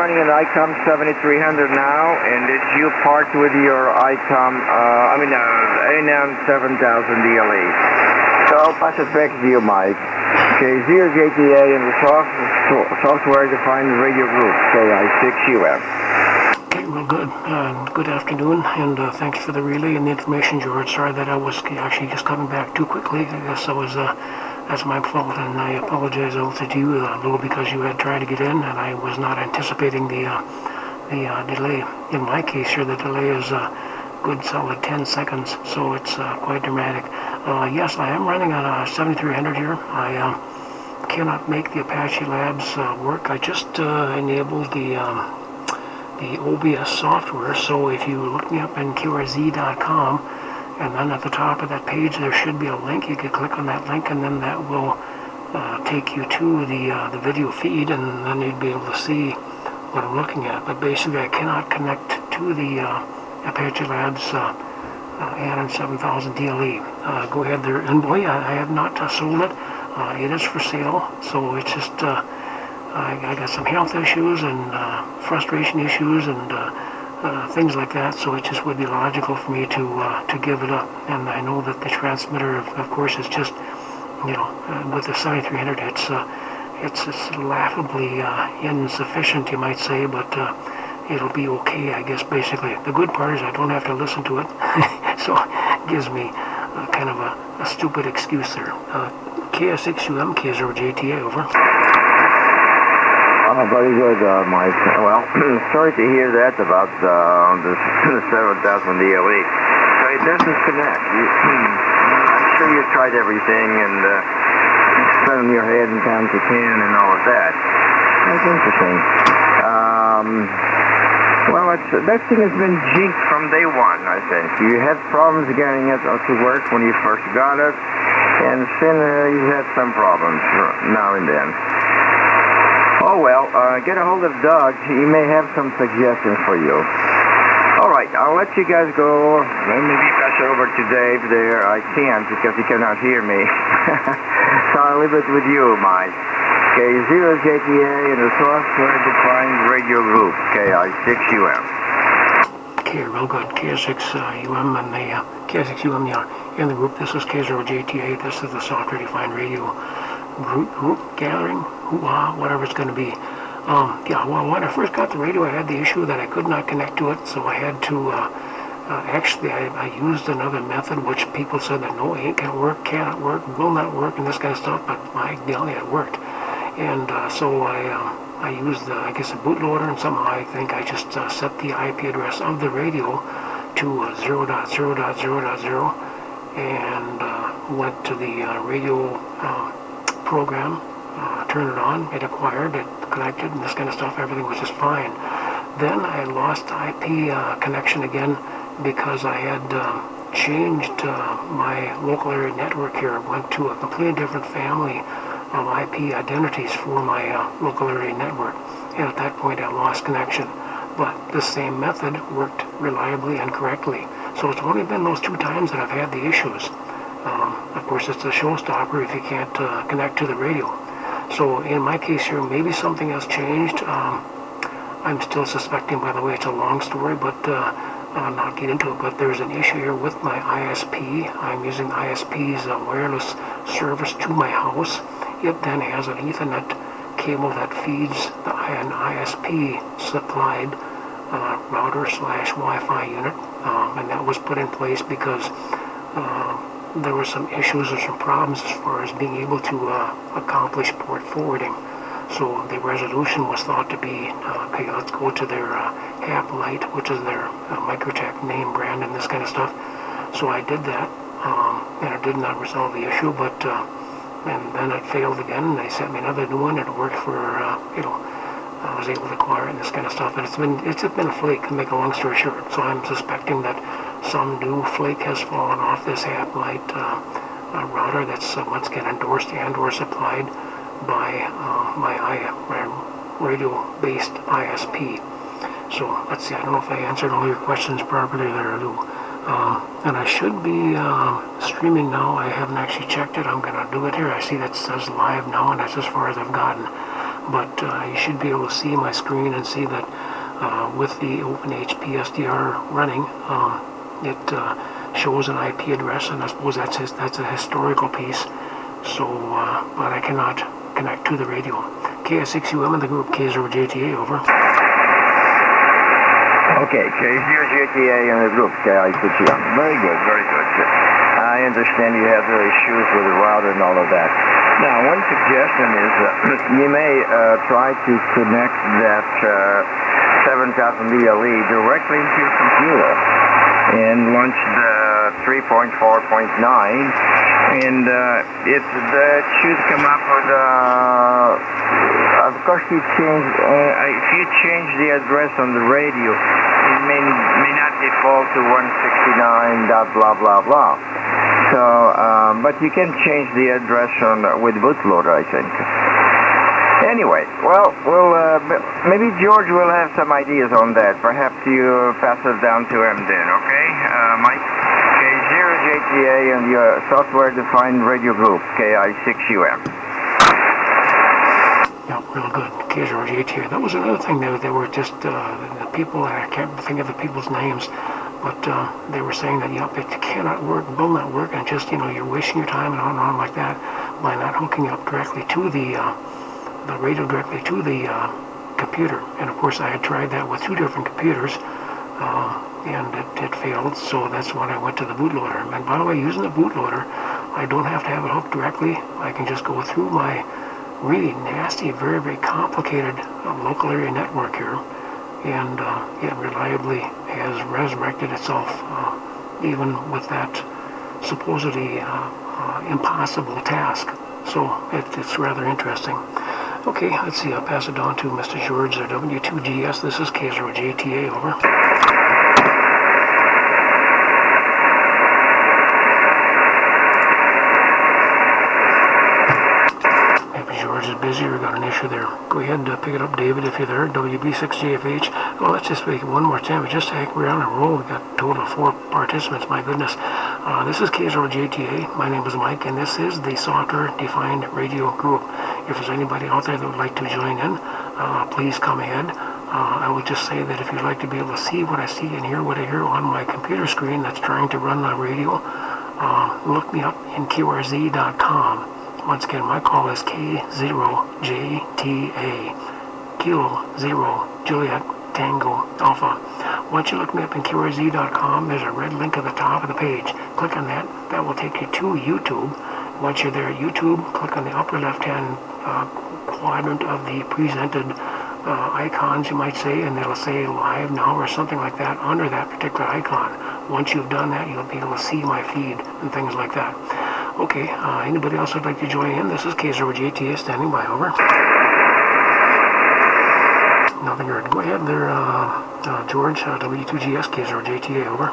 running an ICOM 7300 now, and it's you parked with your ICOM, ANM 7000 DLE. So I'll pass it back to you, Mike. K0JTA and the software-defined radio group, KI6UM. Okay, well, good. Good afternoon, and thanks for the relay and the information, George. Sorry that I was actually just coming back too quickly. I guess that's my fault, and I apologize also to you a little because you had tried to get in, and I was not anticipating the delay. In my case here, the delay is a good solid 10 seconds, so it's quite dramatic. Yes, I am running on a 7300 here. I cannot make the Apache Labs work. I just enabled the OBS software, so if you look me up in K0JTA.com, and then at the top of that page there should be a link. You could click on that link, and then that will take you to the video feed, and then you'd be able to see what I'm looking at. But basically I cannot connect to the Apache Labs ANM 7000 DLE. Go ahead there, and boy, I have not sold it. It is for sale, so it's just I got some health issues and frustration issues and things like that, so it just would be logical for me to give it up. And I know that the transmitter, of course, is just, with the 7300, it's laughably insufficient, you might say, but it'll be okay, I guess, basically. The good part is I don't have to listen to it, so it gives me kind of a stupid excuse there. KI6UM, K0JTA, over. Very good, Mike. Well, sorry to hear that about the 7000 DLE. So it doesn't connect. I'm sure you tried everything and spun in your head and count to 10 and all of that. That's interesting. Well, that thing has been jinxed from day one, I think. You had problems getting it to work when you first got it, and then you had some problems now and then. Oh well, get a hold of Doug. He may have some suggestions for you. Alright, I'll let you guys go. Maybe pass it over to Dave there. I can't because he cannot hear me. So I'll leave it with you, Mike. K0JTA and the software-defined radio group, KI6UM. Okay, real good. K6UM and the K6UM in the group. This is K0JTA. This is the software-defined radio group gathering, whatever it's going to be. Well, when I first got the radio, I had the issue that I could not connect to it, so I had to actually I used another method, which people said that no, it ain't gonna work, cannot work, will not work, and this kind of stuff. But my golly, it worked. And so I used I guess a bootloader, and somehow I think I just set the IP address of the radio to 0.0.0.0 and went to the radio program, turned it on, it acquired, it connected, and this kind of stuff. Everything was just fine. Then I lost IP connection again because I had changed my local area network here. Went to a completely different family of IP identities for my local area network, and at that point I lost connection. But the same method worked reliably and correctly. So it's only been those 2 times that I've had the issues. Of course, it's a showstopper if you can't connect to the radio. So in my case here, maybe something has changed. I'm still suspecting, by the way, it's a long story, but I'll not get into it. But there's an issue here with my ISP. I'm using ISP's wireless service to my house. It then has an Ethernet cable that feeds an ISP supplied router / Wi-Fi unit, and that was put in place because there were some issues or some problems as far as being able to accomplish port forwarding. So the resolution was thought to be, okay, let's go to their Haplite, which is their Microtech name brand and this kind of stuff. So I did that, and it did not resolve the issue, but and then it failed again, and they sent me another new one. It worked for, I was able to acquire it and this kind of stuff. And it's just been a flake, to make a long story short. So I'm suspecting that some new flake has fallen off this Haplite router that's once again endorsed and or supplied by my radio-based ISP. So let's see, I don't know if I answered all your questions properly there, Lou. And I should be streaming now. I haven't actually checked it. I'm going to do it here. I see that says live now, and that's as far as I've gotten. but you should be able to see my screen and see that with the OpenHP SDR running, it shows an IP address, and I suppose that's a historical piece. So, but I cannot connect to the radio. KS6UM in the group K0JTA, over. Okay, K0JTA in the group K6UM. Very good, very good. I understand you have the issues with the router and all of that. Now, one suggestion is you may try to connect that 7000 BLE directly into your computer and launch the 3.4.9, and it should come up with of course you change if you change the address on the radio, it may not default to 169 dot blah blah blah. So but you can change the address with bootloader, I think. Anyway, well, maybe George will have some ideas on that. Perhaps you pass it down to him then, okay? Mike, K0JTA and your software-defined radio group, KI6UM. Yeah, real good. K0JTA. That was another thing. They were just the people, and I can't think of the people's names, but they were saying that, yep, it cannot work, will not work, and just, you're wasting your time and on like that by not hooking up directly to the radio directly to the computer. And of course I had tried that with two different computers, and it failed, so that's when I went to the bootloader. And by the way, using the bootloader, I don't have to have it hooked directly. I can just go through my really nasty, very, very complicated local area network here, and it reliably has resurrected itself, even with that supposedly impossible task. So it's rather interesting. Okay, let's see, I'll pass it on to Mr. George, W2GS. This is K0JTA, over. Maybe George is busy or got an issue there. Go ahead and pick it up, David, if you're there. WB6JFH. Well, let's just make it one more time. Just heck, we're on a roll. We've got a total of 4 participants, my goodness. This is K0JTA. My name is Mike, and this is the software-defined radio group. If there's anybody out there that would like to join in, please come ahead. I would just say that if you'd like to be able to see what I see and hear what I hear on my computer screen that's trying to run the radio, look me up in K0Z.com. Once again, my call is K0JTA. Kilo 0 Juliet Tango Alpha. Once you look me up in K0Z.com, there's a red link at the top of the page. Click on that. That will take you to YouTube. Once you're there at YouTube, click on the upper left-hand quadrant of the presented icons, you might say, and it'll say live now or something like that under that particular icon. Once you've done that, you'll be able to see my feed and things like that. Okay, anybody else would like to join in? This is K0JTA standing by, over. Nothing heard. Go ahead there, George, W2GS, K0JTA, over.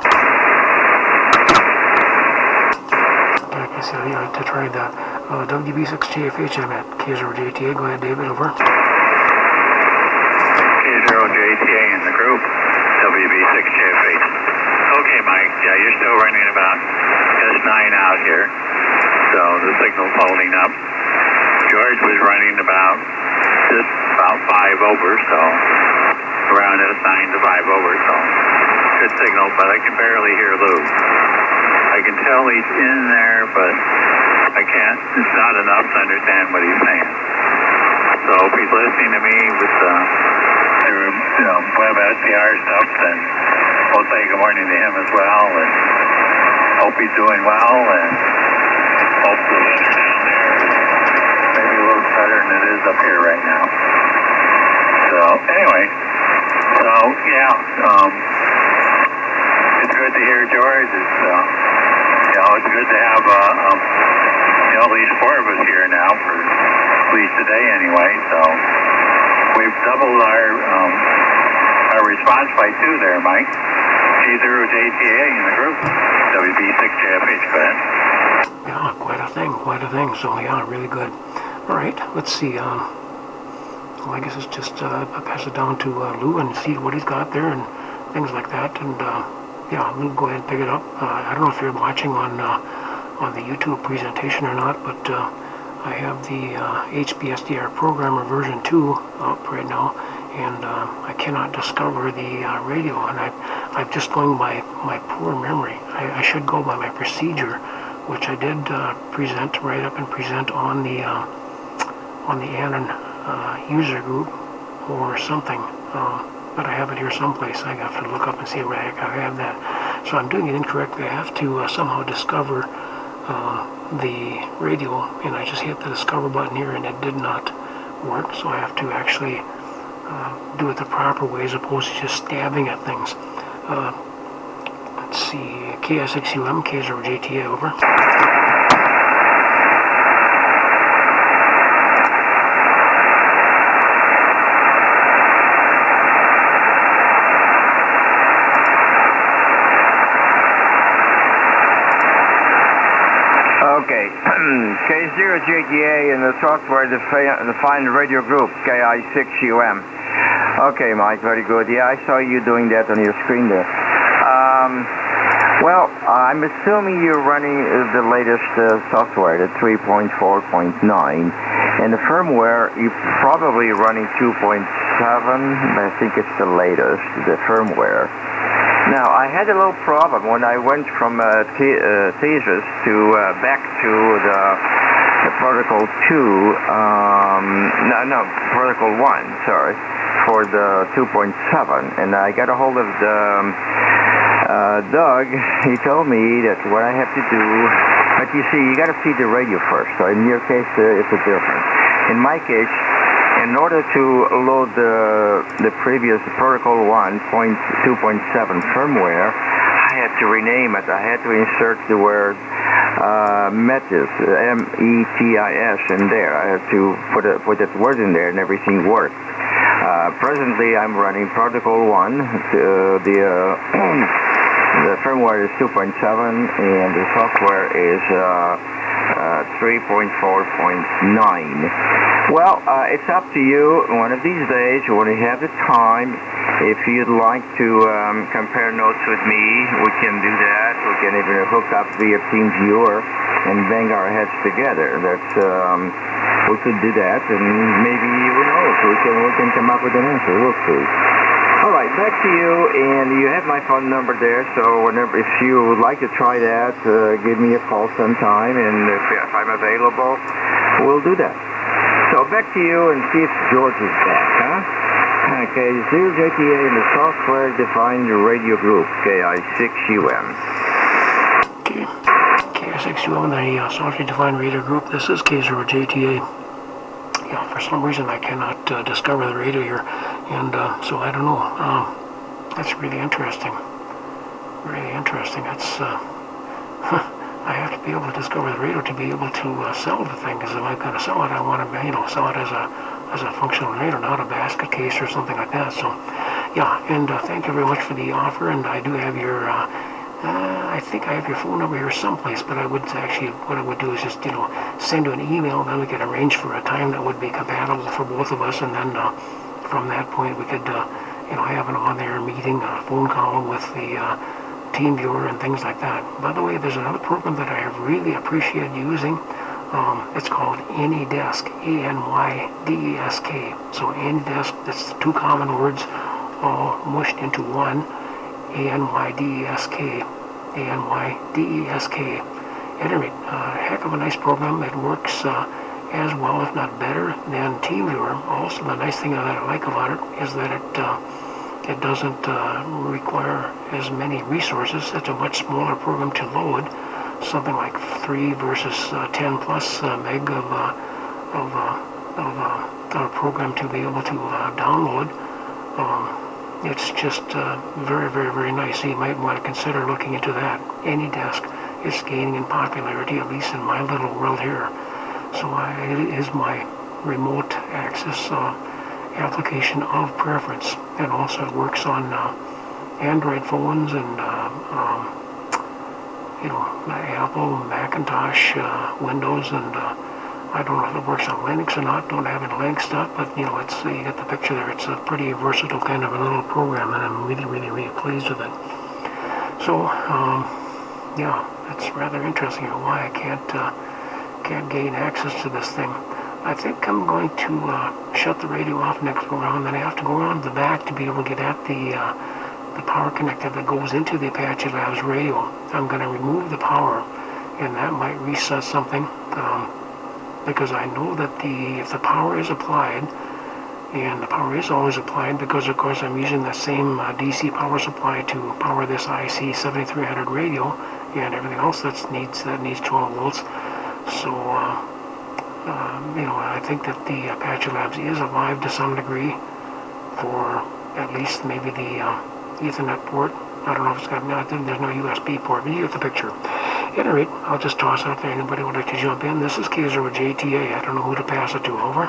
I guess I'd like to try that. WB6JFH, I'm at K0JTA. Go ahead, David, over. K0JTA in the group, WB6JFH. Okay, Mike, yeah, you're still running about S9 out here, so the signal's holding up. George was running about 5 over, so around S9 to 5 over, so good signal, but I can barely hear Lou. I can tell he's in there, but I can't, it's not enough to understand what he's saying. So if he's listening to me with web SDR stuff, then we'll say good morning to him as well, and hope he's doing well, and hope the weather down there is maybe a little better than it is up here right now. So anyway, so yeah, it's good to hear George. It's good to have at least 4 of us here now, for at least today anyway. So we've doubled our response by 2 there, Mike. K0JTA in the group, WB6JFH, go ahead. Yeah, quite a thing. So yeah, really good. All right, let's see. Well, I guess it's just pass it down to Lou and see what he's got there and things like that. And yeah, Lou, go ahead and pick it up. I don't know if you're watching on the YouTube presentation or not, but I have the HBSDR programmer version 2 up right now, and I cannot discover the radio, and I'm just going by my poor memory. I should go by my procedure, which I did write up and present on the Anon user group or something, but I have it here someplace. I have to look up and see where the heck I have that. So I'm doing it incorrectly. I have to somehow discover the radio, and I just hit the discover button here and it did not work, so I have to actually do it the proper way as opposed to just stabbing at things. Let's see, K6UM, K0JTA, over. Okay, K0JTA in the software-defined radio group, KI6UM. Okay, Mike, very good. Yeah, I saw you doing that on your screen there. Well, I'm assuming you're running the latest software, the 3.4.9, and the firmware, you're probably running 2.7, I think it's the latest, the firmware. Now, I had a little problem when I went from Thesis to back to the protocol 2, protocol 1, sorry, for the 2.7, and I got a hold of the Doug. He told me that what I have to do, but you see, you got to feed the radio first, so in your case, it's a difference. In my case, in order to load the previous protocol 1.2.7 firmware, I had to rename it. I had to insert the word METIS, METIS, in there. I had to put that word in there, and everything worked. Presently, I'm running protocol 1. The firmware is 2.7, and the software is 3.4.9. Well, it's up to you. One of these days, when you have the time, if you'd like to compare notes with me, we can do that. We can even hook up via TeamViewer and bang our heads together. That's we could do that, and maybe, who knows, we can come up with an answer. We'll see. All right, back to you, and you have my phone number there, so if you would like to try that, give me a call sometime, and if I'm available, we'll do that. So back to you, and see if George is back, huh? K0JTA in the software-defined radio group, KI6UM. Okay, KI6UM in the software-defined radio group. This is K0JTA. Yeah, for some reason I cannot discover the radio here, and so I don't know. That's really interesting. Really interesting. That's I have to be able to discover the radio to be able to sell the thing. Because if I'm going to sell it, I want to, sell it as a functional radio, not a basket case or something like that. So, yeah, and thank you very much for the offer. And I do have your. I think I have your phone number here someplace, but I would actually, what I would do is just, send you an email, then we could arrange for a time that would be compatible for both of us, and then from that point we could, have an on-air meeting, a phone call with the TeamViewer and things like that. By the way, there's another program that I have really appreciated using. It's called AnyDesk, ANYDESK. So AnyDesk, that's two common words all mushed into one. ANYDESK. At any rate, heck of a nice program. It works as well, if not better, than TeamViewer. Also, the nice thing that I like about it is that it doesn't require as many resources. It's a much smaller program to load, something like 3 versus 10 plus meg of a program to be able to download. It's just very, very, very nice. So you might want to consider looking into that. AnyDesk is gaining in popularity, at least in my little world here. So it is my remote access application of preference, and also it works on Android phones and Apple, Macintosh, Windows, and I don't know if it works on Linux or not. Don't have any Linux stuff, but it's you get the picture there. It's a pretty versatile kind of a little program, and I'm really, really, really pleased with it. So yeah, it's rather interesting why I can't can't gain access to this thing. I think I'm going to shut the radio off next go around, then I have to go around the back to be able to get at the power connector that goes into the Apache Labs radio. I'm going to remove the power, and that might reset something, because I know that if the power is applied, and the power is always applied because of course I'm using the same DC power supply to power this IC 7300 radio and everything else that needs 12 volts. So I think that the Apache Labs is alive to some degree for at least maybe the Ethernet port. I don't know if it's got, there's no USB port, but you get the picture. At any rate, I'll just toss out there. Anybody would like to jump in? This is K0JTA. I don't know who to pass it to. Over.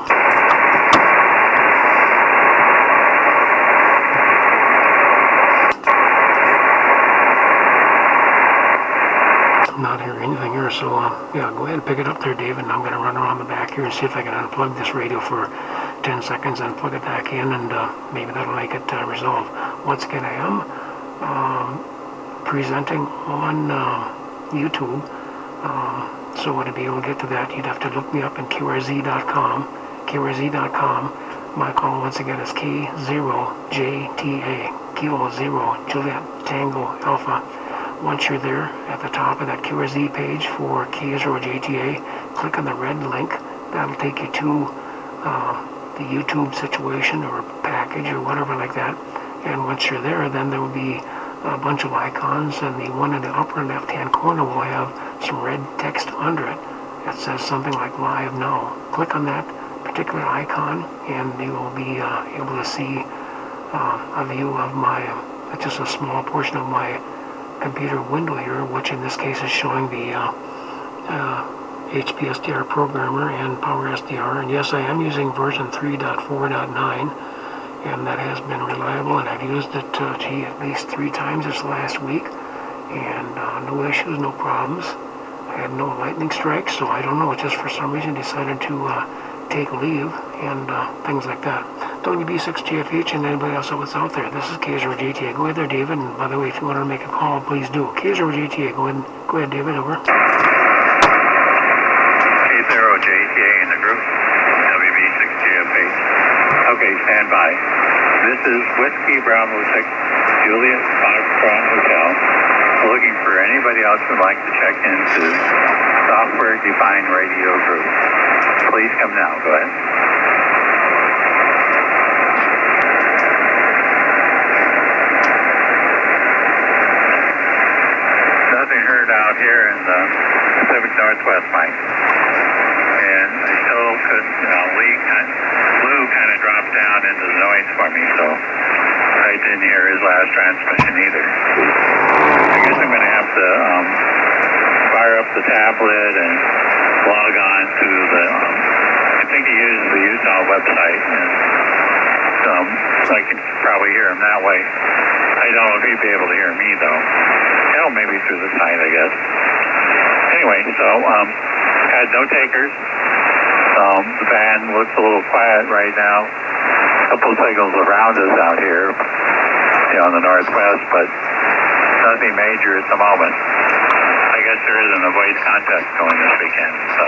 Not hearing anything here, so yeah, go ahead and pick it up there, David, and I'm going to run around the back here and see if I can unplug this radio for 10 seconds and plug it back in, and maybe that'll make it resolve. Once again, I am presenting on YouTube, so to be able to get to that, you'd have to look me up in K0JTA. My call once again is K0JTA, Kilo 0, Juliet Tango Alpha. Once you're there at the top of that KRZ page for K0JTA, click on the red link. That'll take you to the YouTube situation or package or whatever like that. And once you're there, then there will be a bunch of icons, and the one in the upper left-hand corner will have some red text under it that says something like Live Now. Click on that particular icon, and you will be able to see a view of just a small portion of my computer window here, which in this case is showing the HPSDR programmer and PowerSDR. And yes, I am using version 3.4.9, and that has been reliable, and I've used it at least 3 times this last week, and no issues, no problems. I had no lightning strikes, so I don't know, it just for some reason decided to take leave and things like that. WB6JFH and anybody else that's out there, this is K0JTA. Go ahead there, David, and by the way, if you want to make a call, please do. K0JTA, go ahead, David, over. K0JTA in the group, WB6JFH. Okay, stand by. This is Whiskey Bravo 6, Juliet Foxtrot Hotel. Looking for anybody else who'd like to check into Software Defined Radio Group. Please come now. Go ahead. Nothing heard out here in the Pacific Northwest, Mike. And I still couldn't, Lou kind of dropped down into the noise for me, so I didn't hear his last transmission either. I guess I'm going to have to fire up the tablet and log on to the, I think he uses the Utah website, and I can probably hear him that way. I don't know if he'd be able to hear me, though. Maybe through the site, I guess. Anyway, so had no takers. The band looks a little quiet right now. A couple of signals around us out here, in the northwest, but nothing major at the moment. I guess there isn't a voice contest going this weekend. So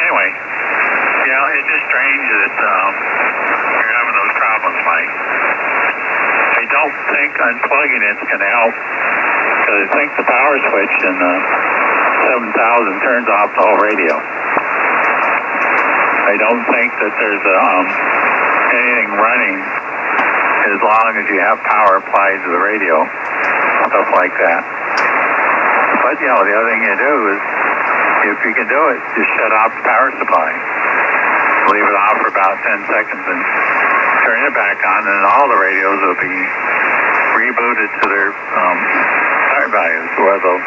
anyway, it's just strange that you're having those problems, Mike. I don't think unplugging it's going to help, because I think the power switch in the 7000 turns off the whole radio. I don't think that there's anything running as long as you have power applied to the radio, stuff like that. But, the other thing you do is, if you can do it, just shut off the power supply. Leave it off for about 10 seconds and turn it back on, and all the radios will be rebooted to their start values, where they'll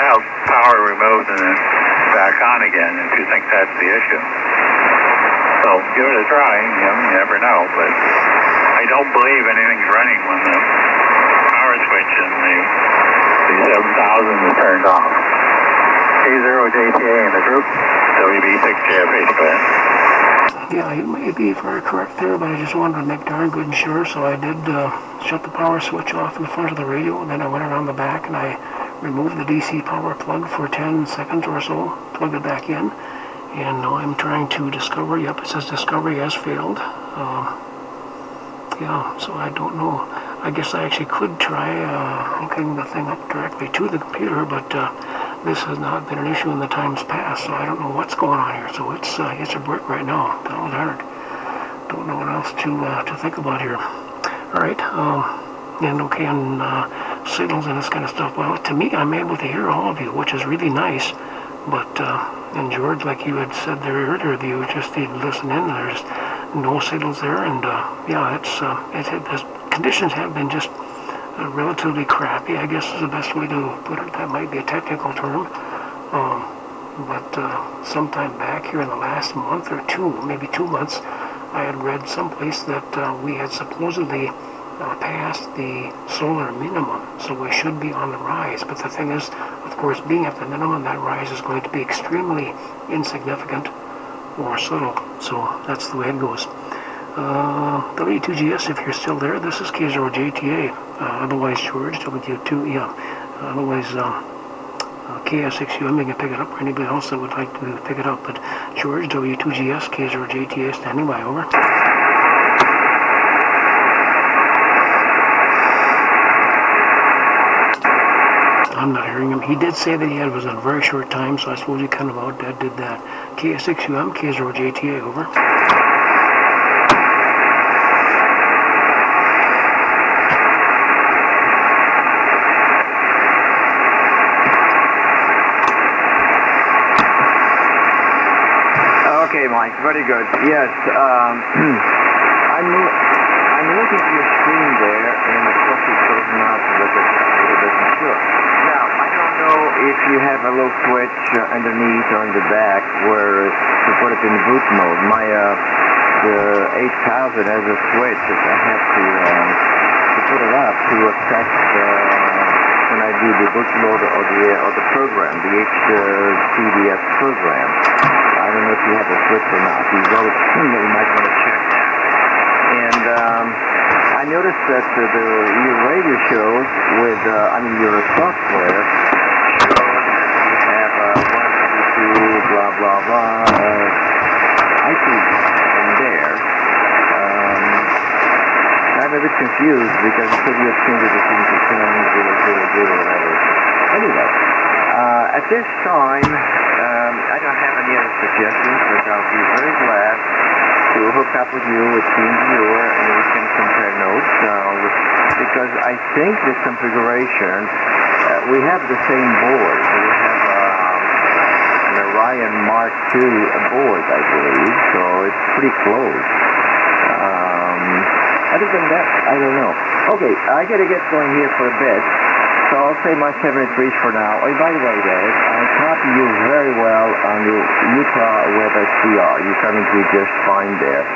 have power removed and then back on again, if you think that's the issue. So give it a try. You never know, but I don't believe anything's running when the power switch in the 7000 is turned off. K0JTA in the group, WB6JFH, go ahead. Yeah, you may be very correct there, but I just wanted to make darn good and sure, so I did shut the power switch off in the front of the radio, and then I went around the back and I removed the DC power plug for 10 seconds or so, plugged it back in, and now I'm trying to discover. Yep, it says discovery has failed. Yeah, so I don't know. I guess I actually could try hooking the thing up directly to the computer, but this has not been an issue in the times past, so I don't know what's going on here. So it's a brick right now. That was hard. Don't know what else to think about here. All right, and okay, on signals and this kind of stuff. Well, to me, I'm able to hear all of you, which is really nice. But and George, like you had said there earlier, you just need to listen in. There's no signals there, and yeah, the conditions have been just relatively crappy, I guess is the best way to put it. That might be a technical term. But sometime back here in the last month or two, maybe 2 months, I had read someplace that we had supposedly passed the solar minimum, so we should be on the rise. But the thing is, of course, being at the minimum, that rise is going to be extremely insignificant or subtle. So that's the way it goes. W2GS, if you're still there, this is K0JTA, otherwise George, W2, yeah, otherwise KS6UM, you can pick it up, or anybody else that would like to pick it up. But George, W2GS, K0JTA, standing by, over. I'm not hearing him. He did say that he was on a very short time, so I suppose he kind of did that. KS6UM, K0JTA, over. Okay, Mike, very good. Yes, I'm looking at your screen there, and of course it's sort of not with it doesn't show. Now, I don't know if you have a little switch underneath or in the back where to put it in boot mode. My the 8000 has a switch that I have to put it up to affect when I do the boot mode or the program, the HTDS program. I don't know if you have a switch or not. You might want to check that. And I noticed that your radio shows with, your software shows that you have 1, 2, blah, blah, blah, IP in there. I'm a bit confused because it said you have changed it to 10.0.0.0 whatever. Anyway, at this time, I don't have any other suggestions, but I'll be very glad to hook up with you with TeamViewer and we can compare notes because I think the configuration, we have the same board. We have an Orion Mark II board, I believe, so it's pretty close. Other than that, I don't know. Okay, I gotta get going here for a bit. So I'll say my 73s for now. Oh, by the way, Dave, I copy you very well on the Utah Web SDR. You're coming through just fine there.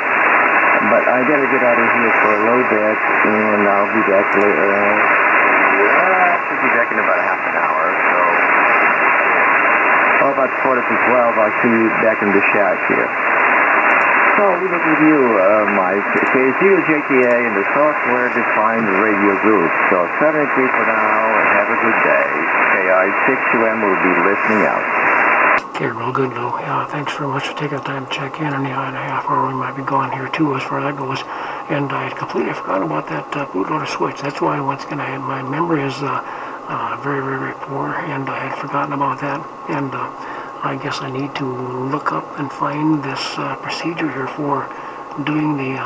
But I gotta get out of here for a little bit, and I'll be back later. I should be back in about a half an hour. So, about 4 to 12, I'll see you back in the shack here. So I'll leave it with you, Mike. K0JTA in the software-defined radio group. So 73 for now. Have a good day. KI6UM will be listening out. Okay, real good, Lou. Yeah, thanks very much for taking the time to check in the hour and a half, or we might be gone here too, as far as that goes. And I had completely forgotten about that bootloader switch. That's why, once again, my memory is very, very, very poor, and I had forgotten about that. And I guess I need to look up and find this procedure here for doing the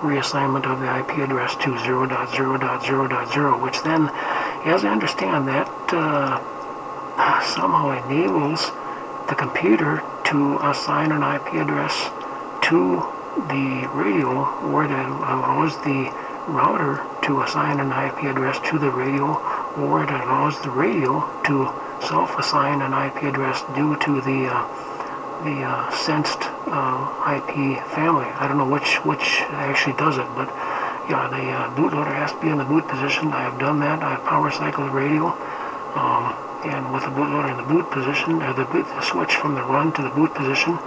reassignment of the IP address to 0.0.0.0, which then, as I understand that, somehow enables the computer to assign an IP address to the radio, or that allows the router to assign an IP address to the radio, or it allows the radio to self-assign an IP address due to the sensed IP family. I don't know which actually does it, but yeah, the bootloader has to be in the boot position. I have done that. I have power cycled the radio, and with the bootloader in the boot position, the switch from the run to the boot position,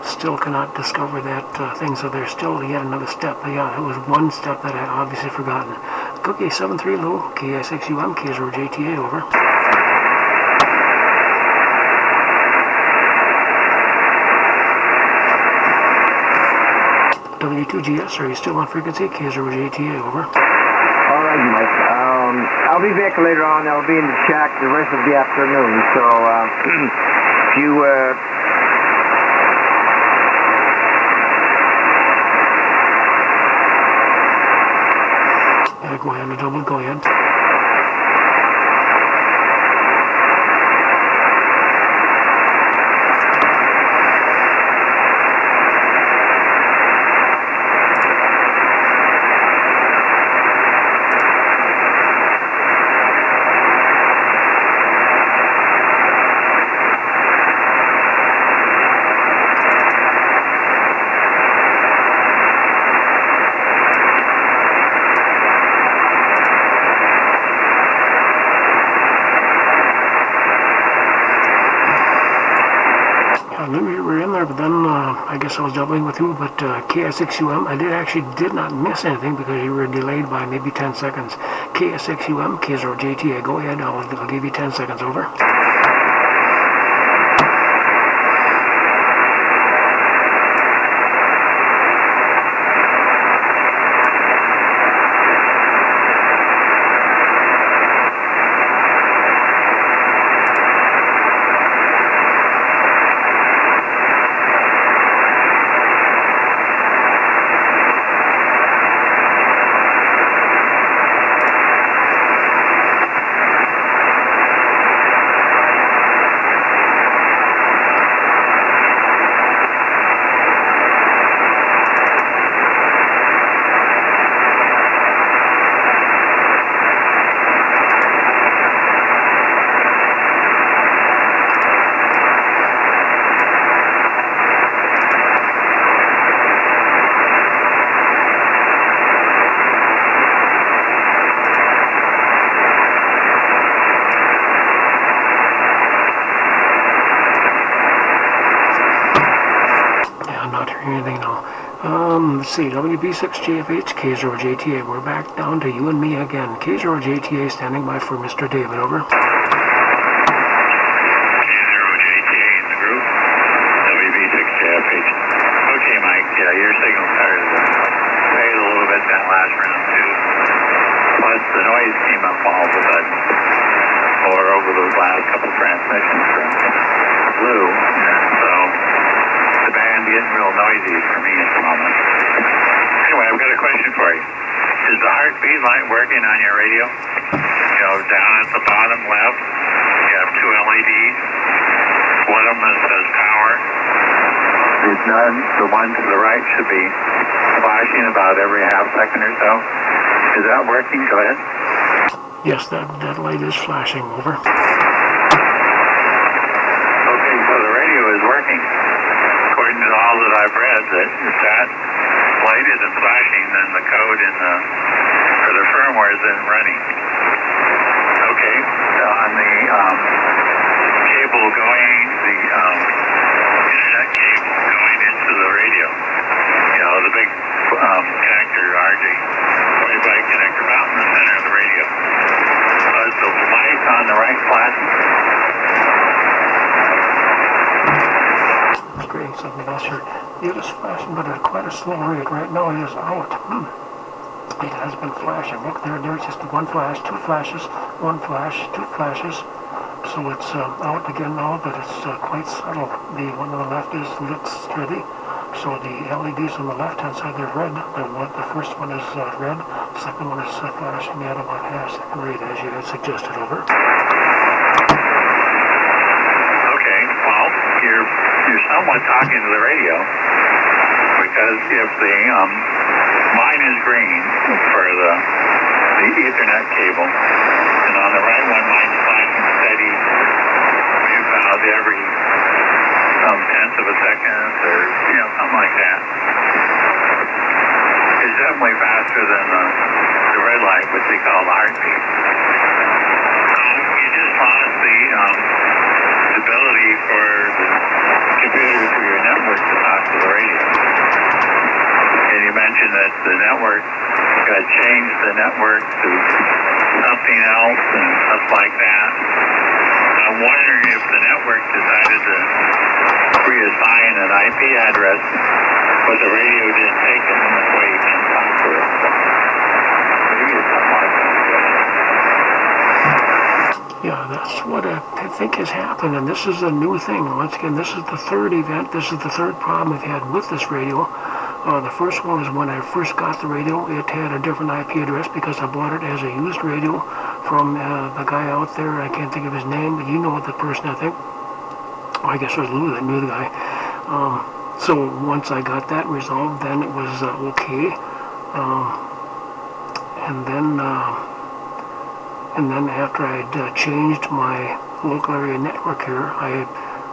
still cannot discover that thing. So there's still yet another step. But yeah, it was one step that I had obviously forgotten. Cookie 7-3 low, K6UM, K0JTA, over. W2GS, are you still on frequency? K0JTA, over. All right, Mike. I'll be back later on. I'll be in the shack the rest of the afternoon. So if you go ahead, double, go ahead. I knew you were in there, but then I guess I was doubling with you, but KS6UM, I did not miss anything because you were delayed by maybe 10 seconds. KS6UM, K0JTA, go ahead, I'll give you 10 seconds, over. Anything now. Let's see, WB6JFH, K0JTA, we're back down to you and me again. K0JTA standing by for Mr. David, over. K0JTA in the group, WB6JFH. Okay, Mike, yeah, your signal started to fade a little bit that last round too. Plus the noise came up all of a sudden, or over those last couple transmissions from Blue, and so the band getting real noisy for me at the moment. Anyway, I've got a question for you. Is the heartbeat light working on your radio? You know, down at the bottom left, you have two LEDs. One of them says power. It's none. The one to the right should be flashing about every half second or so. Is that working? Go ahead. Yes, that light is flashing, over. Okay, so the radio is working. According to all that I've read, that if that light isn't flashing, then the code in for the firmware isn't running. Okay, on the cable going, the internet cable going into the radio, you know, the big connector, RJ45 connector out in the center of the radio. Is the light on the right flashing? Great, something else here. It is flashing, but at quite a slow rate. Right now it is out. It has been flashing. Look, there's just one flash, two flashes, one flash, two flashes. So it's out again now, but it's quite subtle. The one on the left is lit steady. So the LEDs on the left-hand side, they're red. The first one is red. The second one is flashing at about half-second rate, as you had suggested, over. Okay, well, you're somewhat talking to the radio, because if the mine is green for the Ethernet cable, and on the right one mine's flashing steady about every tenth of a second, or something like that. It's definitely faster than the red light, which they call the heartbeat. You just lost the ability for the computer through your network to talk to the radio. And you mentioned mentioned that the network got changed, the network to something else and stuff like that. I'm wondering if the network decided to reassign an IP address, but the radio didn't take it, and that's why you can't talk to it. Maybe it's something like that. Yeah, that's what I think has happened, and this is a new thing. Once again, this is the third event, this is the third problem I've had with this radio. The first one is when I first got the radio. It had a different IP address because I bought it as a used radio from the guy out there. I can't think of his name, but you know the person, I think. I guess it was Lou that knew the guy. So once I got that resolved, then it was okay. And then after I'd changed my local area network here, I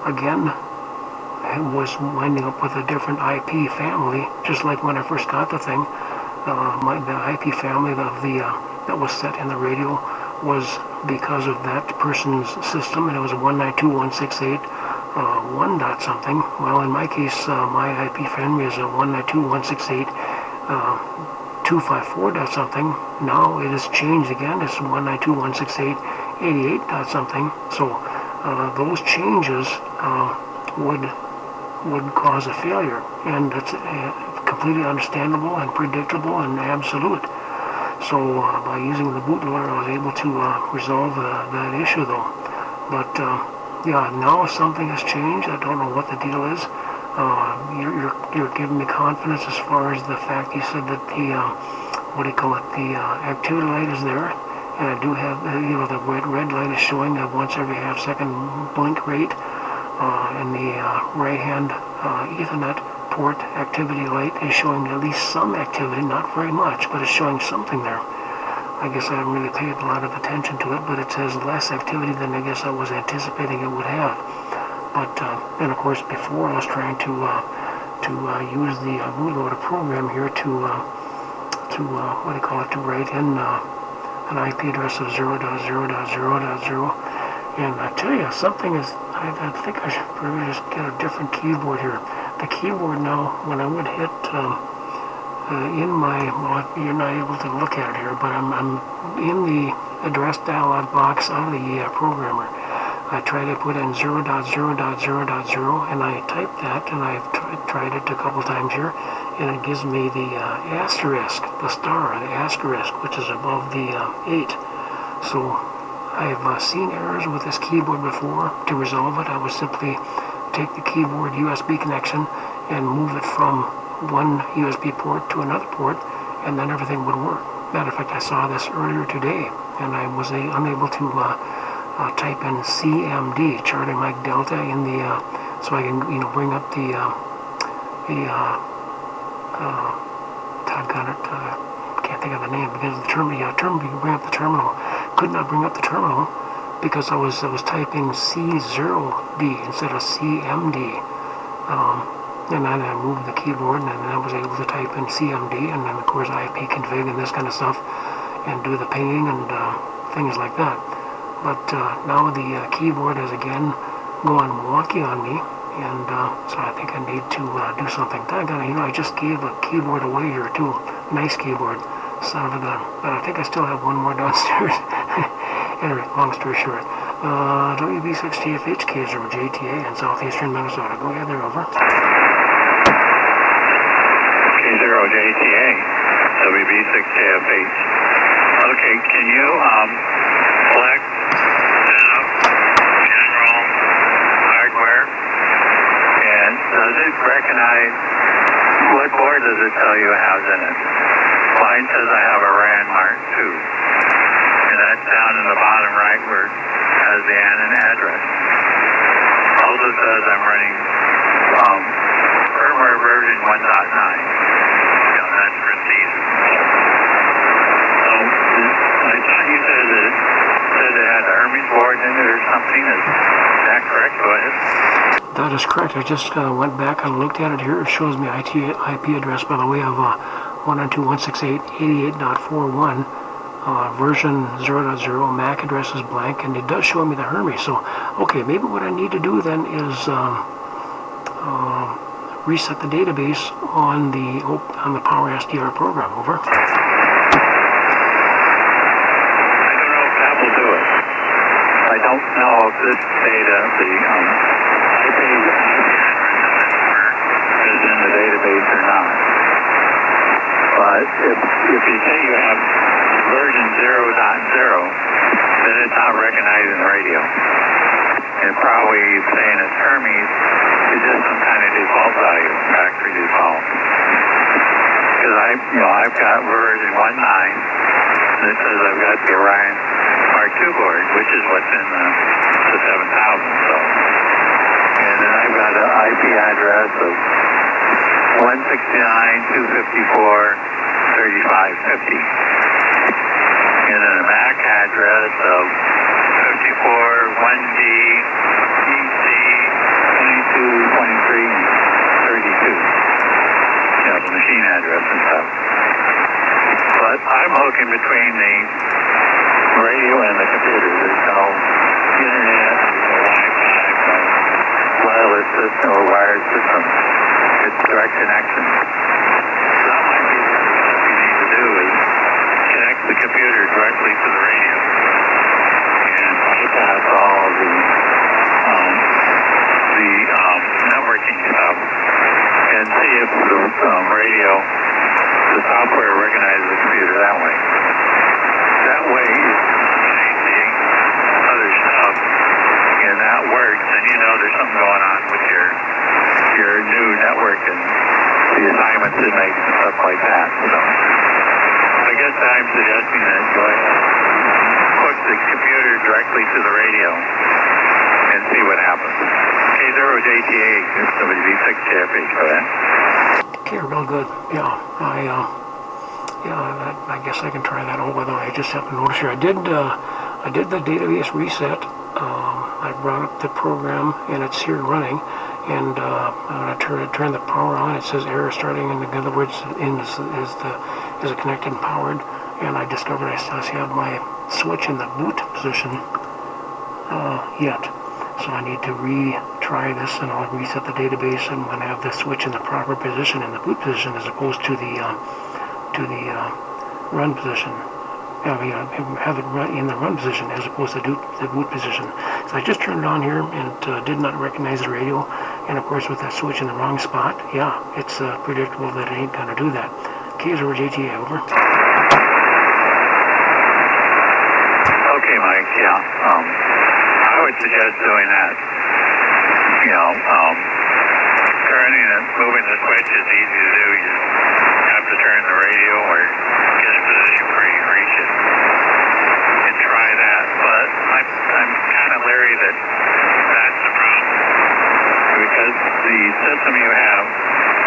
again was winding up with a different IP family, just like when I first got the thing. The IP family of that was set in the radio was because of that person's system, and it was a 192.168 1 dot something. Well, in my case, my IP family is a 192.168 254 dot something. Now it has changed again. It's 192.168 88 dot something. So those changes would cause a failure, and it's completely understandable and predictable and absolute. So by using the bootloader, I was able to resolve that issue, though. But yeah, now something has changed. I don't know what the deal is. You're giving me confidence as far as the fact you said that the the activity light is there, and I do have the red light is showing a once every half-second blink rate, and the right-hand Ethernet port activity light is showing at least some activity, not very much, but it's showing something there. I guess I haven't really paid a lot of attention to it, but it says less activity than I guess I was anticipating it would have. But and of course, before I was trying to use the bootloader program here to write in an IP address of 0.0.0.0. And I tell you, something is. I think I should probably just get a different keyboard here. The keyboard now, when I would hit in my, well, you're not able to look at it here, but I'm in the address dialog box of the programmer. I try to put in 0.0.0.0, and I type that, and I've tried it a couple times here, and it gives me the asterisk, the star, the asterisk, which is above the 8. So I've seen errors with this keyboard before. To resolve it, I would simply take the keyboard USB connection and move it from one USB port to another port, and then everything would work. Matter of fact, I saw this earlier today, and I was unable to type in CMD, Charlie Mike Delta, in the so I can bring up the can't think of the name because the terminal. Yeah, you can bring up the terminal. Could not bring up the terminal because I was typing C0D instead of CMD. And then I moved the keyboard, and then I was able to type in CMD, and then of course IP config and this kind of stuff, and do the pinging and things like that. But now the keyboard is again going wonky on me, and so I think I need to do something. I just gave a keyboard away here too. Nice keyboard, son of a gun. But I think I still have one more downstairs. Anyway, long story short. WB6TFH, K0JTA in southeastern Minnesota. Go ahead there, over. K0JTA, WB6TFH. Okay, can you select general hardware, and does it recognize what board does it tell you it has in it? Mine says I have a RAN Mark 2, and that's down in the bottom right where it has the ANN address. Also says I'm running firmware version 1.9. That's for season. So I thought you said that it had the Hermes board in it or something. Is that correct? Go ahead. That is correct. I just went back and looked at it here. It shows me IP address, by the way, of 192.168.88.41, version 0.0. MAC address is blank, and it does show me the Hermes. So, okay, maybe what I need to do then is reset the database on the Power SDR program. Over. I don't know if that will do it. I don't know if this data, the IP is in the database or not. But if you say you have version 0.0, then it's not recognized in the radio. And probably saying it's Hermes is just some kind of default value, factory default. Because I've got version 1.9, and it says I've got the Orion Mark II board, which is what's in the 7000. So, and then I've got an IP address of 169.254.3550, and then a MAC address of 54.1D EC 22.23.32. The machine address and stuff. But I'm hooking between the radio and the computer. There's no internet, there's no Wi-Fi, no wireless system or wired system. It's direct connection. So that might be the other stuff you need to do is connect the computer directly to the radio and bypass all the networking stuff and see if the radio, the software recognizes the computer that way. That way, it's changing other stuff, and that works, and there's something going on with your new network and the assignments it makes and stuff like that. So, I guess I'm suggesting that you hook the computer directly to the radio and see what happens. K0JTA, W6JFH for that. Okay, real good. Yeah, I guess I can try that on whether I just have to notice here. I did the database reset. I brought up the program and it's here running. And when I turn the power on, it says error starting. In other words, is it connected and powered? And I discovered I still have my switch in the boot position yet. So I need to retry this, and I'll reset the database, and when I have the switch in the proper position, in the boot position, as opposed to the run position. Have it run in the run position as opposed to the boot position. So I just turned it on here, and it did not recognize the radio. And of course, with that switch in the wrong spot, yeah, it's predictable that it ain't gonna do that. K0JTA, over. Okay, Mike. Yeah. I would suggest doing that. Turning and moving the switch is easy to do. You have to turn the radio or get a position where you can reach it and try that. But I'm kind of leery that that's the problem because the system you have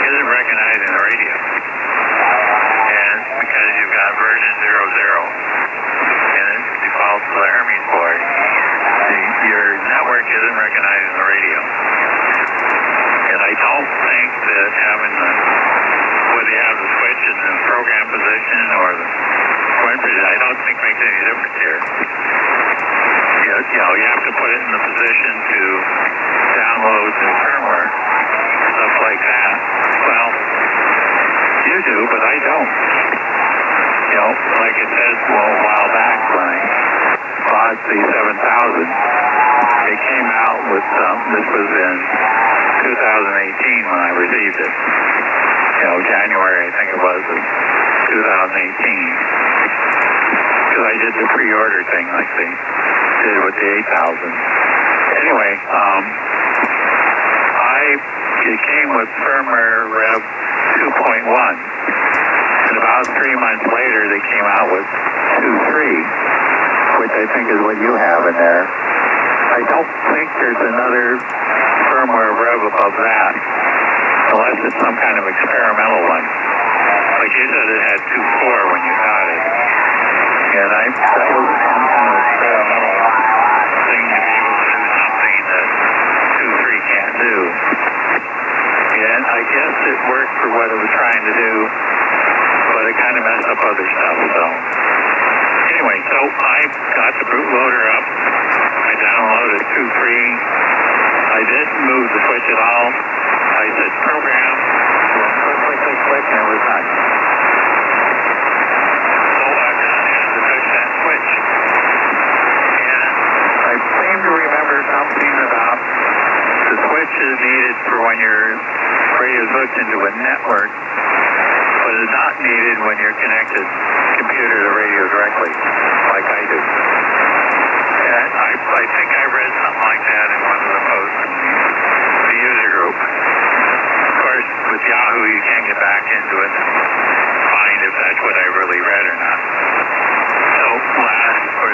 isn't recognizing the radio, and because you've got version 00 and it defaults to the Hermes board. Your network isn't recognizing the radio. And I don't think that having whether you have the switch in the program position or the point position, I don't think makes any difference here. You have to put it in the position to download the firmware, stuff like that. Well, you do, but I don't. Like it says a while back when I bought the 7000, it came out with, this was in 2018 when I received it. January, I think it was, of 2018. Because I did the pre-order thing like they did with the 8000. Anyway, it came with firmware Rev 2.1. And about 3 months later, they came out with 2.3, which I think is what you have in there. I don't think there's another firmware rev above that, unless it's some kind of experimental one. Like you said, it had 2.4 when you got it. And that was some kind of experimental thing to be able to do something that 2.3 can't do. And I guess it worked for what it was trying to do, but it kind of messed up other stuff. So anyway, so I got the bootloader up. I downloaded 2.3. I didn't move the switch at all. I I said program, click, and it was done. So I've done is to touch that switch. And I seem to remember something about the switch is needed for when your radio is hooked into a network, but is not needed when you're connected computer to radio directly, like I do. And I think I read something like that in one of the posts in the user group. Of course, with Yahoo, you can't get back into it and find if that's what I really read or not. So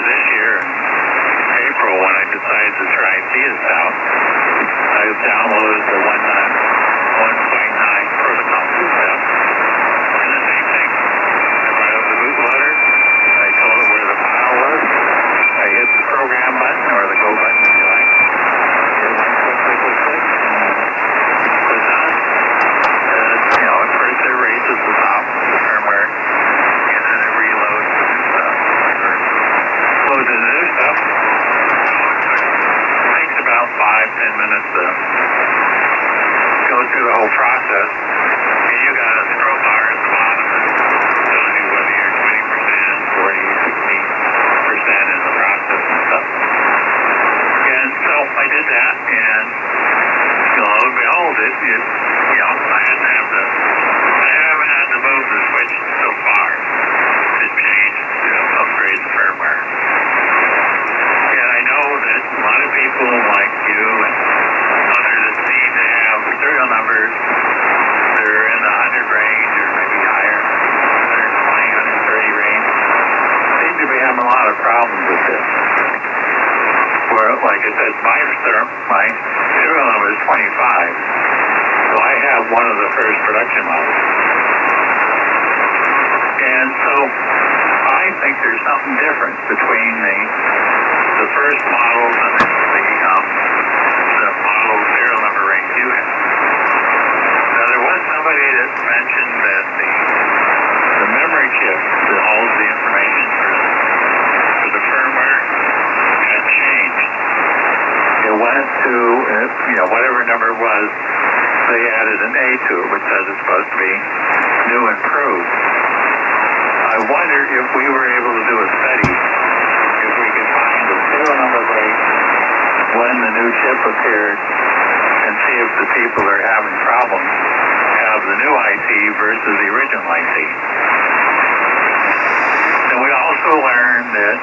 this year, in April, when I decided to try this out, I downloaded the 1.9 protocol system. And the same thing. I brought up the bootloader. I told it where the file was. I hit the program button, or the go button, if you like. Hit one click, and click on. At first it raises the top, the firmware, and then it reloads the new stuff. Loads the new stuff. It takes about 5-10 minutes to go through the whole process. And you got a scroll bar at the bottom that tells you whether you're 20%, 40, 60% in the process and stuff. And so I did that, and lo and behold, I haven't had to move the switch so far to change, upgrade the firmware. And I know that a lot of people like you and others that seem to have serial numbers that are in the 100 range or maybe higher, 120, 130 range, seem to be having a lot of problems with this. Where, like I said, my serial number is 25, so I have one of the first production models. And so I think there's something different between the first models and the model serial number range you have. Now, there was somebody that mentioned that the memory chip that holds the information for the firmware had changed. It went to, whatever number it was, they added an A to it, which says it's supposed to be new and improved. I wonder if we were able to do a study, if we could find the serial number break when the new chip appeared, and see if the people that are having problems have the new IC versus the original IC. And we also learned that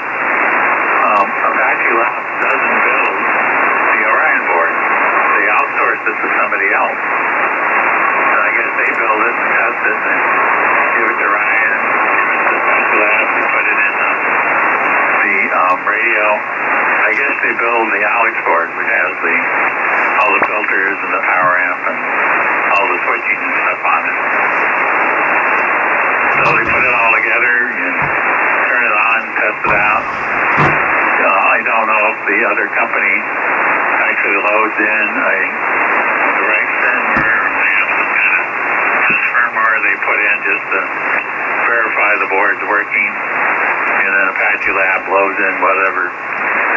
Apache Labs doesn't build the Orion board. They outsource it to somebody else. And I guess they build it and test it and give it to Ryan and give it to Apache Labs and put it in the radio. I guess they build the Alex board, which has all the filters and the power amp and all the switching and stuff on it. So they put it all together and turn it on, test it out. I don't know if the other company actually loads in the right firmware, or they have some kind of firmware they put in just to verify the board's working, and then Apache Lab loads in whatever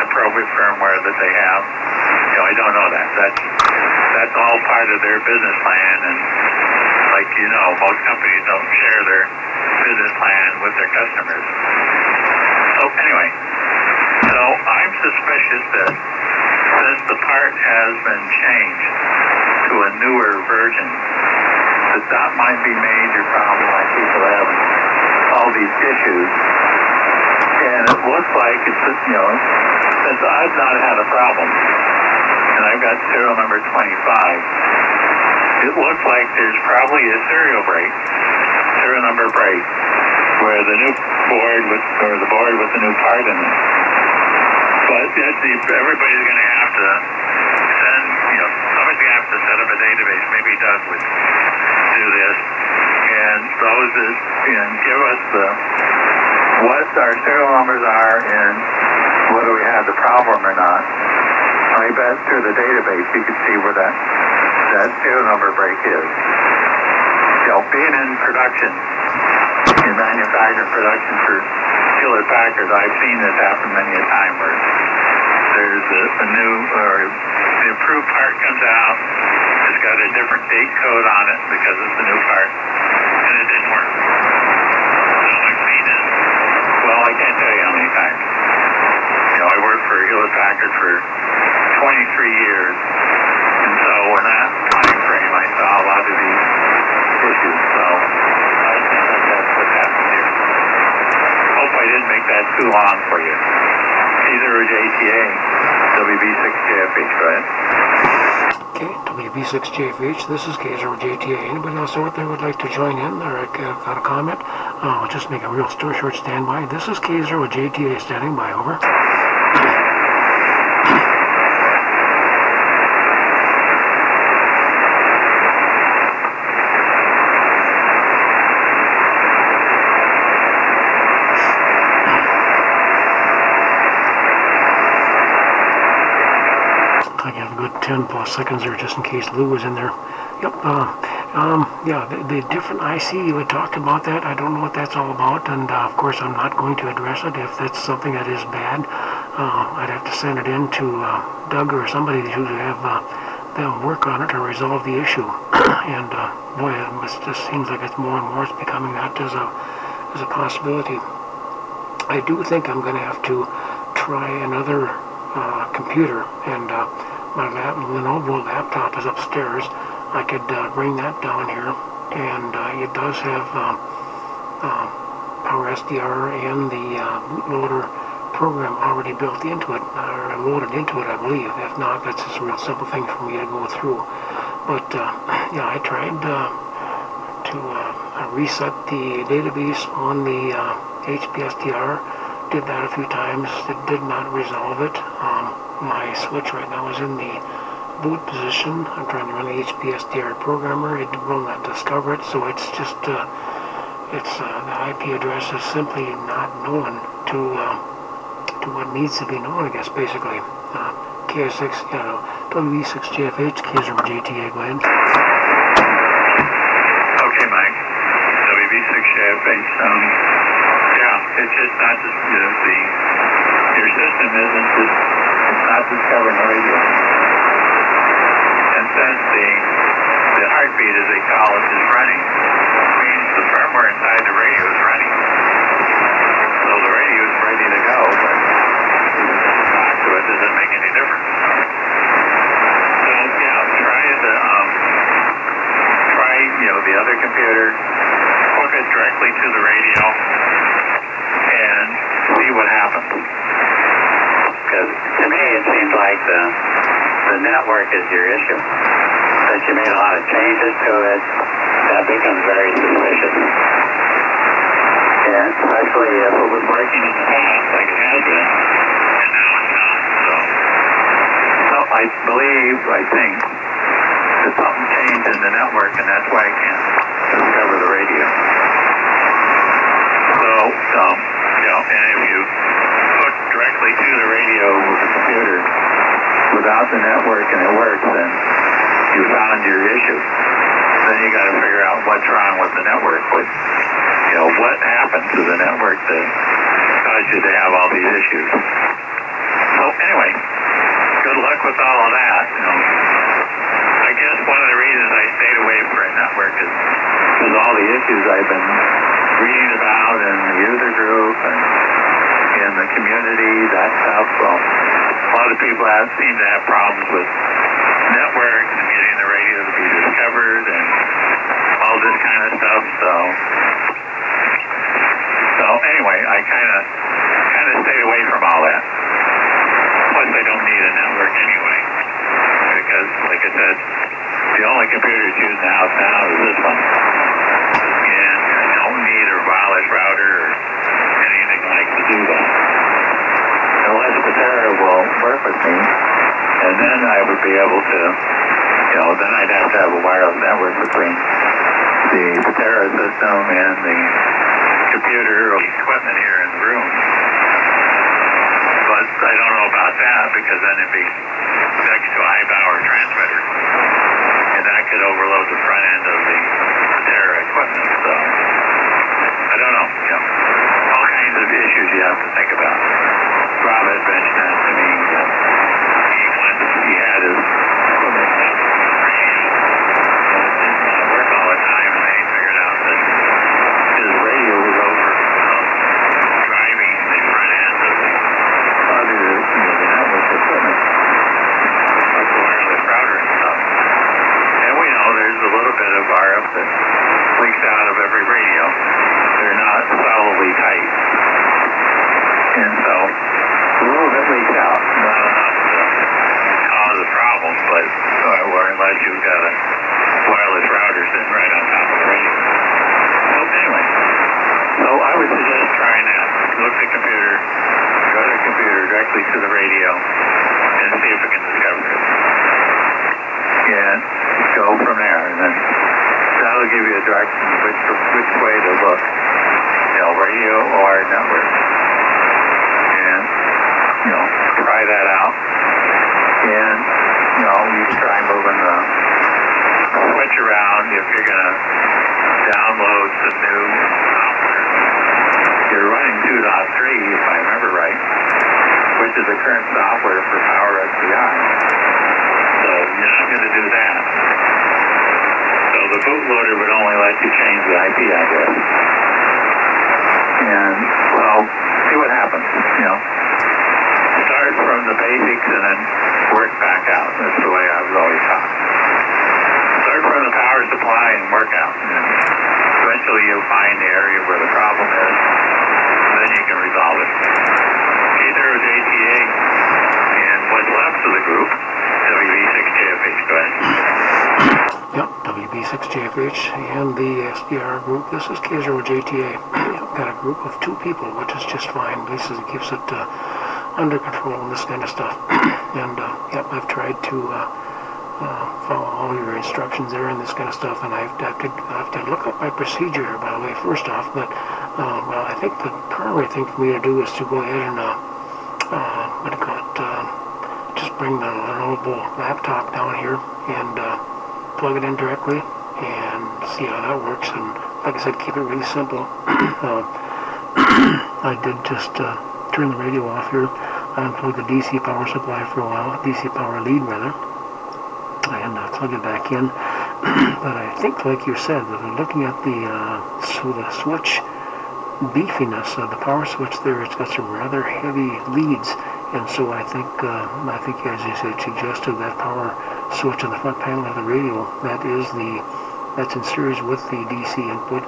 appropriate firmware that they have. I don't know that. That's all part of their business plan, and like most companies don't share their business plan with their customers. So anyway, I'm suspicious that since the part has been changed to a newer version, that might be a major problem why people have all these issues. And it looks like it's just, since I've not had a problem, and I've got serial number 25, it looks like there's probably a serial number break, where the new board the board with the new part in it. But everybody's going to have to send, somebody's going to have to set up a database. Maybe Doug would do this. And those give us what our serial numbers are and whether we have the problem or not. I bet through the database you can see where that serial number break is. Being in production, in manufacturing production for Hewlett Packard, I've seen this happen many a time where there's a new or the improved part comes out, It's got a different date code on it because it's a new part, and it didn't work. So I've seen it. Well, I can't tell you how many times. I worked for Hewlett Packard for 23 years, and so in that time frame, I saw a lot of these issues. So I think that's what happened here. Hope I didn't make that too long for you. K0JTA, WB6JFH, go ahead. Okay, WB6JFH, this is K0JTA. Anybody else out there would like to join in or got a comment? I'll just make a real short standby. This is K0JTA standing by, over. I have a good 10 plus seconds there just in case Lou was in there. Yep. Yeah, the different IC, you had talked about that. I don't know what that's all about, and of course I'm not going to address it. If that's something that is bad, I'd have to send it in to Doug or somebody to have them work on it or resolve the issue. And boy, it just seems like it's more and more it's becoming that as a possibility. I do think I'm going to have to try another computer, and my Lenovo laptop is upstairs. I could bring that down here, and it does have Power SDR and the bootloader program already built into it, or loaded into it, I believe. If not, that's just a real simple thing for me to go through. But yeah, I tried to reset the database on the HP SDR. Did that a few times. It did not resolve it. My switch right now is in the boot position. I'm trying to run the HP SDR programmer. It will not discover it, so it's just the IP address is simply not known to what needs to be known, I guess, basically. K6, WB6JFH, K0JTA, go ahead. Okay, Mike. WB6JFH. Yeah, it's just not just, your system isn't just, it's not discovering the radio. And since the heartbeat, as they call it, is running, means the firmware inside the radio is running. So the radio is ready to go, but talk to it doesn't make any difference. So yeah, try the other computer, hook it directly to the radio, and see what happens. Because to me it seems like the network is your issue. Since you made a lot of changes to it, that becomes very suspicious. And especially if it was working in the past, like it has been, and now it's not. So I think, that something changed in the network, and that's why I can't discover the radio. So, and if you hook directly to the radio with the computer without the network and it works, then you found your issue. Then you got to figure out what's wrong with the network. What happened to the network that caused you to have all these issues. So anyway, good luck with all of that. I guess one of the reasons I stayed away from a network is because all the issues I've been reading about in the user group and in the community, that stuff. Well, a lot of people seem to have problems with networks and getting the radio to be discovered and all this kind of stuff. So anyway, I kind of stayed away from all that. Plus, I don't need a network anyway, because, like I said, the only computer that's used in the house now is this one, and I don't need a wireless router or anything like to do that. Unless Patera will work with me, and then I would be able to, then I'd have to have a wireless network between the Patera system and the computer or equipment here in the room. But I don't know about that, because then it'd be next to a high-power transmitter, and that could overload the front end of the Patera equipment. So I don't know. All kinds of issues you have to think about. Rob had mentioned that to me. He had his equipment And so a little bit leaks out, not enough to cause a problem, but unless you've got a wireless router sitting right on top of the radio. So anyway, so I would suggest trying that. Look at the computer, go to the computer directly to the radio, and see if it can discover it. And go from there, and then that'll give you a direction which way to look, radio or network. And, try that out. And, you can try moving the switch around if you're going to download some new software. You're running 2.3, if I remember right, which is the current software for Power SDI. So you're not going to do that. So the bootloader would only let you change the IP address. And, see what happens, Start from the basics and then work back out. That's the way I was always taught. Start from the power supply and work out. And eventually you'll find the area where the problem is, and then you can resolve it. K0JTA and what's left of the group, WB6JFH, go ahead. Yep, WB6JFH and the SDR group. This is K0JTA. Got a group of 2 people, which is just fine. At least it keeps it under control and this kind of stuff. And I've tried to follow all your instructions there and this kind of stuff. And I have to look up my procedure here, by the way, first off. But I think the primary thing for me to do is to go ahead and just bring the Lenovo laptop down here and plug it in directly and see how that works. And like I said, keep it really simple. I did just turn the radio off here. I unplugged the DC power supply for a while, DC power lead rather, and plug it back in. But I think, like you said, that we're looking at the switch beefiness of the power switch there. It's got some rather heavy leads, and so I think as you said, suggested that power switch on the front panel of the radio, that's in series with the DC input.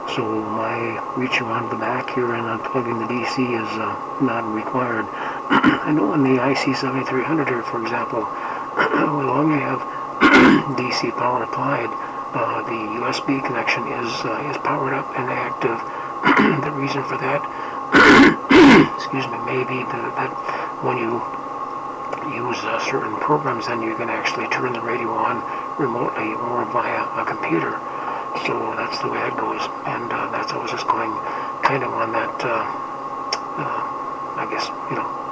So my reach around the back here and unplugging the DC is not required. I know in the IC7300 here, for example, as long as you have DC power applied, the USB connection is powered up and active. The reason for that, excuse me, may be that when you use certain programs, then you can actually turn the radio on remotely or via a computer. So that's the way it goes, and that's I was just going kind of on that, I guess,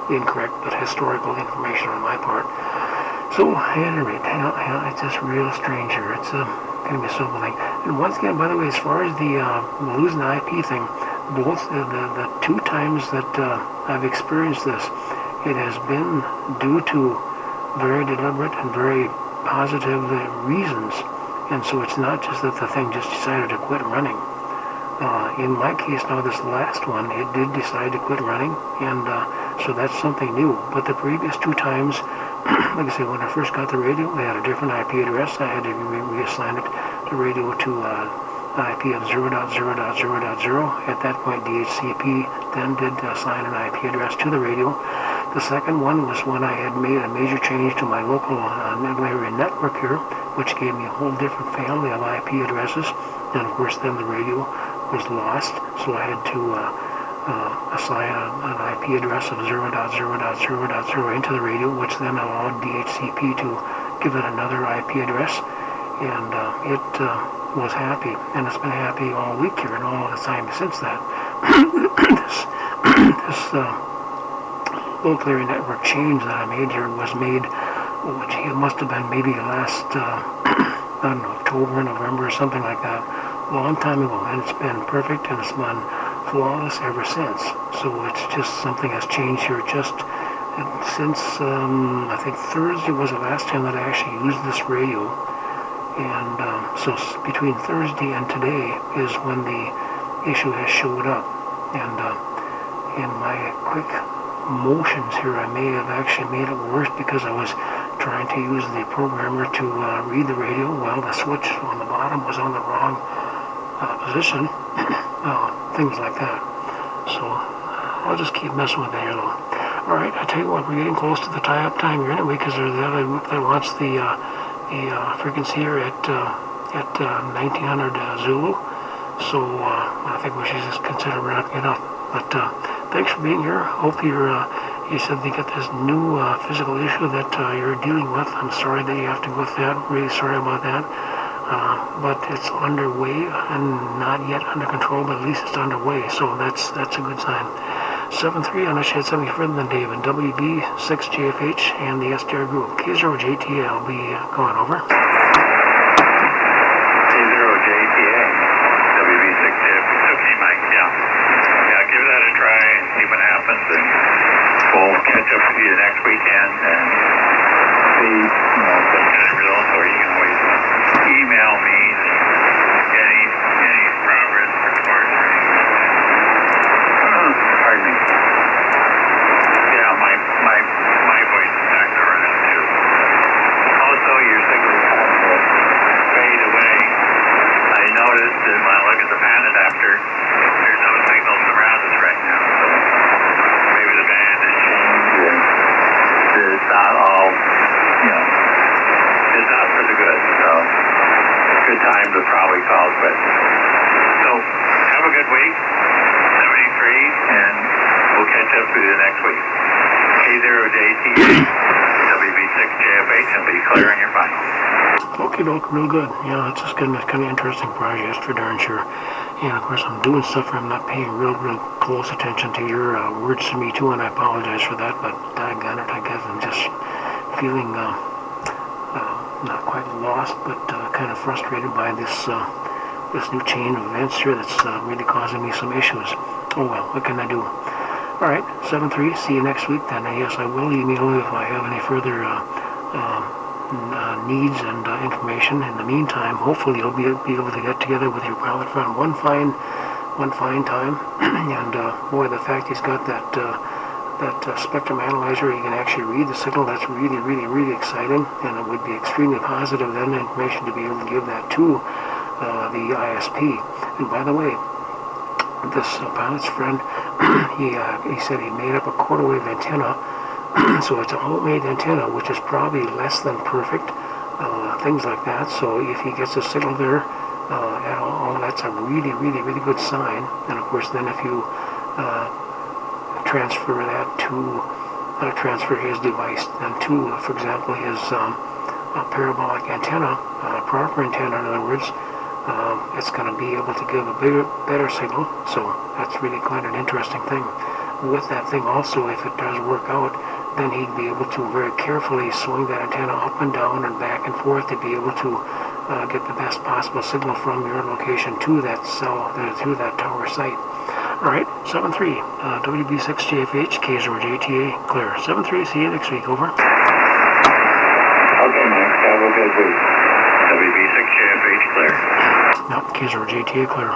incorrect but historical information on my part. So at any rate, it's just real strange here. It's going to be a simple thing. And once again, by the way, as far as the losing the IP thing, both the 2 times that I've experienced this, it has been due to very deliberate and very positive reasons. And so it's not just that the thing just decided to quit running. In my case now, this last one, it did decide to quit running, and so that's something new. But the previous 2 times, like I say, when I first got the radio, I had a different IP address. I had to reassign it to radio to IP of 0.0.0.0. At that point, DHCP then did assign an IP address to the radio. The second one was when I had made a major change to my local area network here, which gave me a whole different family of IP addresses. And of course, then the radio was lost, so I had to assign an IP address of 0.0.0.0 into the radio, which then allowed DHCP to give it another IP address. And it was happy, and it's been happy all week here and all the time since that. this local area network change that I made here was made, it must have been maybe last, I don't know, October, November, or something like that, a long time ago, and it's been perfect, and it's been flawless ever since. So it's just something has changed here just since, I think Thursday was the last time that I actually used this radio. And so between Thursday and today is when the issue has showed up. And in my quick motions here, I may have actually made it worse because I was trying to use the programmer to read the radio while the switch on the bottom was on the wrong position. Things like that. So I'll just keep messing with it here, though. All right, I tell you what, we're getting close to the tie-up time here anyway, because there's the other group that wants the frequency here at 1900 Zulu. So I think we should just consider wrapping it up. But thanks for being here. Hope you said they got this new physical issue that you're dealing with. I'm sorry that you have to go through that. Really sorry about that. But it's underway and not yet under control, but at least it's underway. So that's a good sign. 7-3, unless you had something further than David. WB6JFH and the SDR group. K0JTA, I'll be going over. K0JTA, WB6JFH. Okay, Mike, yeah. Yeah, give that a try and see what happens, and we'll catch up with you next weekend and see, some kind of results, or you can always email me any progress reports. Pardon me. Yeah, my voice is back to running too. Also, your signal kind of fade away. I noticed that when I look at the pan adapter, there's no signals around us right now. So maybe the band has changed and it's not all, it's not for the good. So good time to probably call quit. So have a good week. 73, and we'll catch up with you next week. K0JTA, WB6JFH, and be clear on your fine. Okay, doke, real good. Yeah, it's just kind of interesting project for darn sure. And of course, I'm doing stuff where I'm not paying real close attention to your words to me too, and I apologize for that. But doggone it, I guess I'm just feeling not quite lost, but kind of frustrated by this new chain of events here that's really causing me some issues. Oh well, what can I do? Alright, 7-3, see you next week then. Yes, I will email you if I have any further needs and information. In the meantime, hopefully you'll be able to get together with your pilot friend one fine time. And boy, the fact he's got that spectrum analyzer, you can actually read the signal. That's really exciting, and it would be extremely positive then information to be able to give that to the ISP. And by the way, this pilot's friend, he said he made up a quarter wave antenna. So it's a homemade antenna, which is probably less than perfect, things like that. So if he gets a signal there at all, that's a really good sign. And of course, then if you transfer that to transfer his device then to, for example, his parabolic antenna, proper antenna, in other words, it's going to be able to give a better signal. So that's really quite an interesting thing. With that thing also, if it does work out, then he'd be able to very carefully swing that antenna up and down and back and forth to be able to get the best possible signal from your location to that cell, to that tower site. Alright, 7-3, WB6JFH, K0JTA, clear. 7-3, see you next week, over. Okay, Mike, have a good week. WB6JFH, clear. Nope, K0JTA, clear.